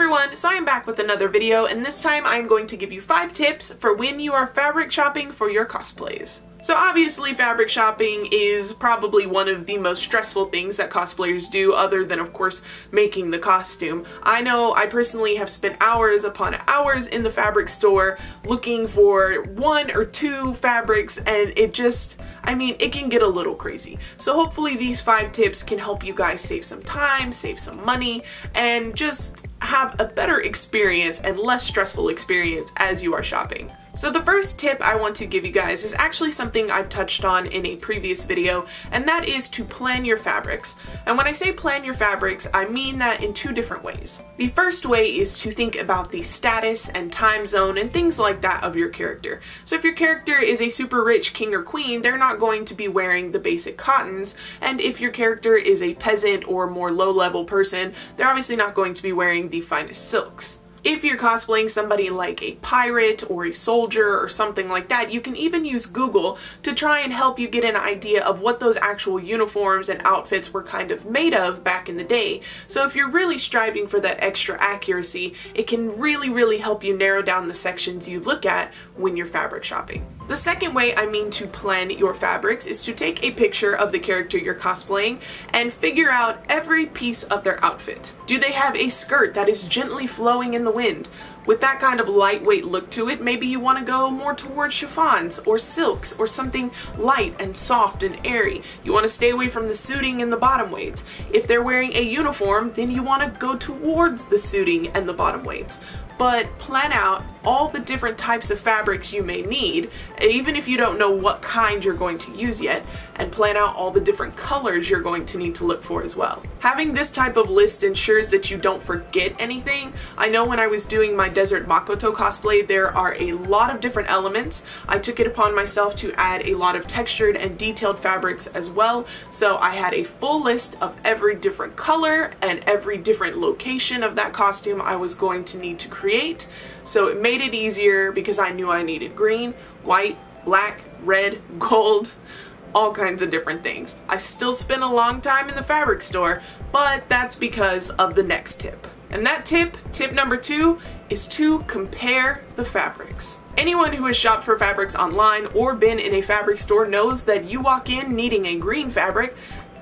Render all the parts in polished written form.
everyone, so I am back with another video, and this time I'm going to give you 5 tips for when you are fabric shopping for your cosplays. So obviously fabric shopping is probably one of the most stressful things that cosplayers do, other than of course making the costume. I know I personally have spent hours upon hours in the fabric store looking for 1 or 2 fabrics, and it just, it can get a little crazy. So hopefully these 5 tips can help you guys save some time, save some money, and just have a better experience and less stressful experience as you are shopping. So the first tip I want to give you guys is actually something I've touched on in a previous video, and that is to plan your fabrics. And when I say plan your fabrics, I mean that in 2 different ways. The first way is to think about the status and time zone and things like that of your character. So if your character is a super rich king or queen, they're not going to be wearing the basic cottons, and if your character is a peasant or more low-level person, they're obviously not going to be wearing the finest silks. If you're cosplaying somebody like a pirate or a soldier or something like that, you can even use Google to try and help you get an idea of what those actual uniforms and outfits were kind of made of back in the day. So if you're really striving for that extra accuracy, it can really help you narrow down the sections you look at when you're fabric shopping. The second way I mean to plan your fabrics is to take a picture of the character you're cosplaying and figure out every piece of their outfit. Do they have a skirt that is gently flowing in the wind? With that kind of lightweight look to it, maybe you want to go more towards chiffons or silks or something light and soft and airy. You want to stay away from the suiting and the bottom weights. If they're wearing a uniform, then you want to go towards the suiting and the bottom weights. But plan out all the different types of fabrics you may need, even if you don't know what kind you're going to use yet, and plan out all the different colors you're going to need to look for as well. Having this type of list ensures that you don't forget anything. I know when I was doing my Desert Makoto cosplay, there are a lot of different elements. I took it upon myself to add a lot of textured and detailed fabrics as well, so I had a full list of every different color and every different location of that costume I was going to need to create. So it made it easier because I knew I needed green, white, black, red, gold, all kinds of different things. I still spent a long time in the fabric store, but that's because of the next tip. And that tip number 2, is to compare the fabrics. Anyone who has shopped for fabrics online or been in a fabric store knows that you walk in needing a green fabric,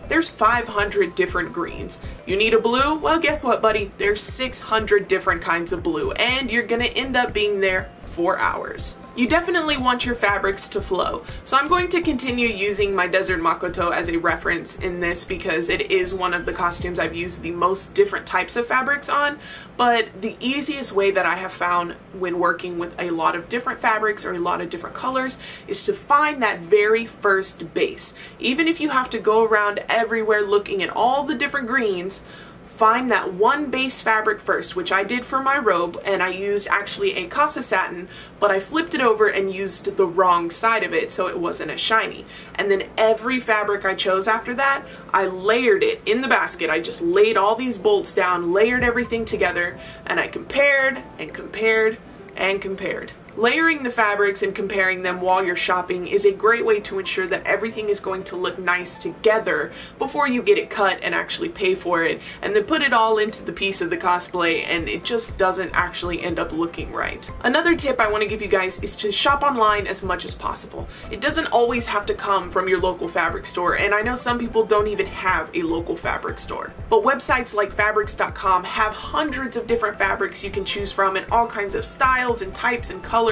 there's 500 different greens. You need a blue? Well, guess what, buddy? There's 600 different kinds of blue, and you're gonna end up being there for hours. You definitely want your fabrics to flow. So I'm going to continue using my Desert Makoto as a reference in this because it is one of the costumes I've used the most different types of fabrics on, but the easiest way that I have found when working with a lot of different fabrics or a lot of different colors is to find that very first base. Even if you have to go around everywhere looking at all the different greens, find that one base fabric first, which I did for my robe, and I used actually a Casa satin, but I flipped it over and used the wrong side of it so it wasn't as shiny. And then every fabric I chose after that, I layered it in the basket. I just laid all these bolts down, layered everything together, and I compared and compared and compared. Layering the fabrics and comparing them while you're shopping is a great way to ensure that everything is going to look nice together before you get it cut and actually pay for it, and then put it all into the piece of the cosplay and it just doesn't actually end up looking right. Another tip I want to give you guys is to shop online as much as possible. It doesn't always have to come from your local fabric store, and I know some people don't even have a local fabric store. But websites like fabrics.com have hundreds of different fabrics you can choose from in all kinds of styles and types and colors.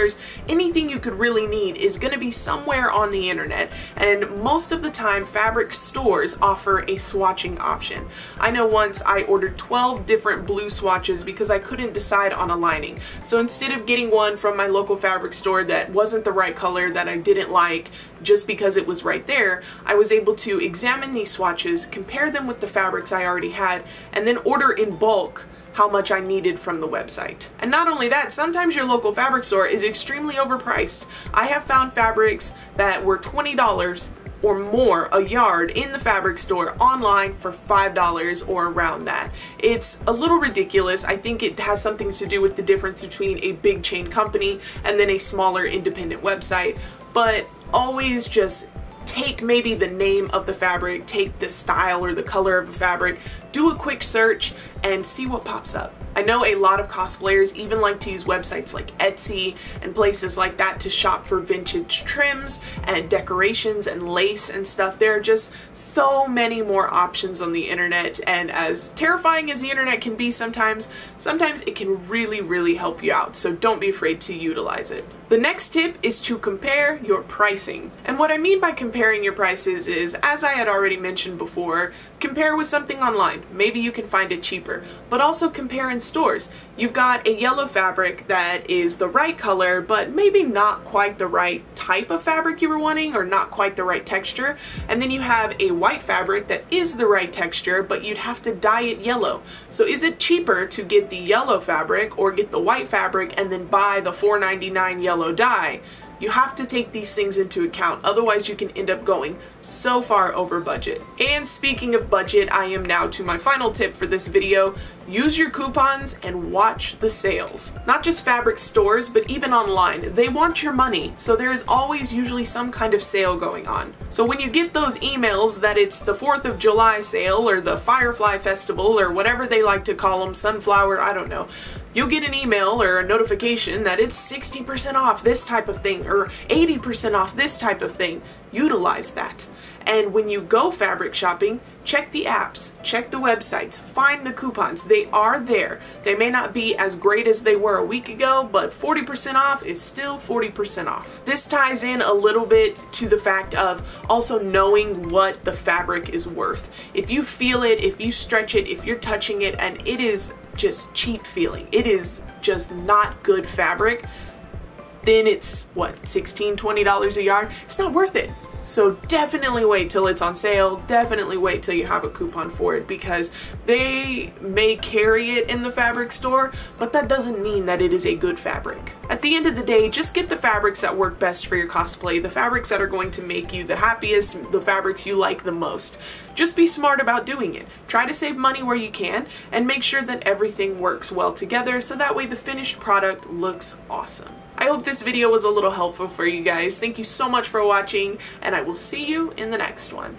Anything you could really need is going to be somewhere on the internet, and most of the time fabric stores offer a swatching option. I know once I ordered 12 different blue swatches because I couldn't decide on a lining. So instead of getting one from my local fabric store that wasn't the right color, that I didn't like just because it was right there, I was able to examine these swatches, compare them with the fabrics I already had, and then order in bulk how much I needed from the website. And not only that, sometimes your local fabric store is extremely overpriced. I have found fabrics that were $20 or more a yard in the fabric store online for $5 or around that. It's a little ridiculous. I think it has something to do with the difference between a big chain company and then a smaller independent website, but always just take maybe the name of the fabric, take the style or the color of the fabric, do a quick search and see what pops up. I know a lot of cosplayers even like to use websites like Etsy and places like that to shop for vintage trims and decorations and lace and stuff. There are just so many more options on the internet, and as terrifying as the internet can be sometimes it can really help you out, so don't be afraid to utilize it. The next tip is to compare your pricing. And what I mean by comparing your prices is, as I had already mentioned before, compare with something online. Maybe you can find it cheaper, but also compare in stores. You've got a yellow fabric that is the right color, but maybe not quite the right type of fabric you were wanting, or not quite the right texture. And then you have a white fabric that is the right texture, but you'd have to dye it yellow. So is it cheaper to get the yellow fabric or get the white fabric and then buy the $4.99 yellow dye? You have to take these things into account, otherwise you can end up going so far over budget. And speaking of budget, I am now to my final tip for this video. Use your coupons and watch the sales. Not just fabric stores, but even online. They want your money, so there is always usually some kind of sale going on. So when you get those emails that it's the 4th of July sale or the Firefly Festival or whatever they like to call them, sunflower, I don't know, you'll get an email or a notification that it's 60% off this type of thing or 80% off this type of thing. Utilize that. And when you go fabric shopping, check the apps, check the websites, find the coupons. They are there. They may not be as great as they were a week ago, but 40% off is still 40% off. This ties in a little bit to the fact of also knowing what the fabric is worth. If you feel it, if you stretch it, if you're touching it, and it is just cheap feeling, it is just not good fabric, then it's what, $16, $20 a yard? It's not worth it. So definitely wait till it's on sale, definitely wait till you have a coupon for it, because they may carry it in the fabric store, but that doesn't mean that it is a good fabric. At the end of the day, just get the fabrics that work best for your cosplay, the fabrics that are going to make you the happiest, the fabrics you like the most. Just be smart about doing it. Try to save money where you can, and make sure that everything works well together so that way the finished product looks awesome. I hope this video was a little helpful for you guys. Thank you so much for watching, and I will see you in the next one.